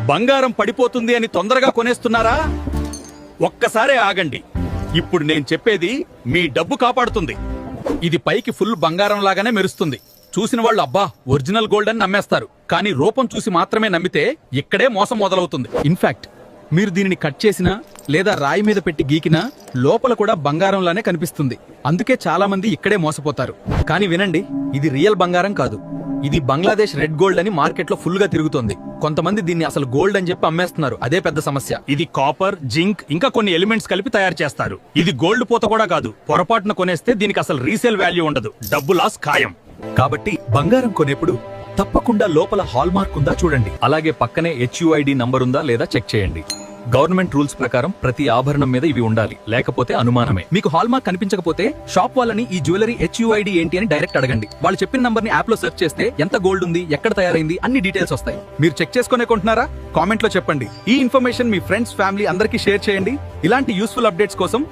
బంగారం పడిపోతుంది అని తొందరగా కొనేస్తున్నారా? ఒక్కసారే ఆగండి. ఇప్పుడు నేను చెప్పేది మీ డబ్బు కాపాడుతుంది. ఇది పైకి ఫుల్ బంగారం లాగానే మెరుస్తుంది. చూసిన వాళ్ళు అబ్బా ఒరిజినల్ గోల్డ్ అని నమ్మేస్తారు. కానీ రూపం చూసి మాత్రమే నమ్మితే ఇక్కడే మోసం మొదలవుతుంది. ఇన్ఫాక్ట్ మీరు దీనిని కట్ చేసినా లేదా రాయి మీద పెట్టి గీకినా లోపల కూడా బంగారంలానే కనిపిస్తుంది. అందుకే చాలా మంది ఇక్కడే మోసపోతారు. కానీ వినండి, ఇది రియల్ బంగారం కాదు. ఇది బంగ్లాదేశ్ రెడ్ గోల్డ్ అని మార్కెట్లో ఫుల్ గా తిరుగుతోంది. కొంతమంది దీన్ని అసలు గోల్డ్ అని చెప్పి అమ్మేస్తున్నారు. అదే పెద్ద సమస్య. ఇది కాపర్, జింక్ ఇంకా కొన్ని ఎలిమెంట్స్ కలిపి తయారు చేస్తారు. ఇది గోల్డ్ పూత కూడా కాదు. పొరపాటున కొనేస్తే దీనికి అసలు రీసేల్ వాల్యూ ఉండదు. డబ్బు లాస్ ఖాయం. కాబట్టి బంగారం కొనేప్పుడు తప్పకుండా లోపల హాల్ మార్క్ ఉందా చూడండి. అలాగే పక్కనే HUID నంబర్ ఉందా లేదా చెక్ చేయండి. గవర్నమెంట్ రూల్స్ ప్రకారం ప్రతి ఆభరణం మీద ఇవి ఉండాలి, లేకపోతే అనుమానమే. మీకు హాల్ మార్క్ కనిపించకపోతే షాప్ వాళ్ళని ఈ జ్యువెలరీ HUID ఏంటి అని డైరెక్ట్ అడగండి. వాళ్ళు చెప్పిన నంబర్ ని యాప్ లో సెర్చ్ చేస్తే ఎంత గోల్డ్ ఉంది, ఎక్కడ తయారైంది అన్ని డీటెయిల్స్ వస్తాయి. మీరు చెక్ చేసుకునే కొంటున్నారా? కామెంట్ లో చెప్పండి. ఈ ఇన్ఫర్మేషన్ మీ ఫ్రెండ్స్, ఫ్యామిలీ అందరికీ షేర్ చేయండి. ఇలాంటి యూస్ఫుల్ అప్డేట్స్ కోసం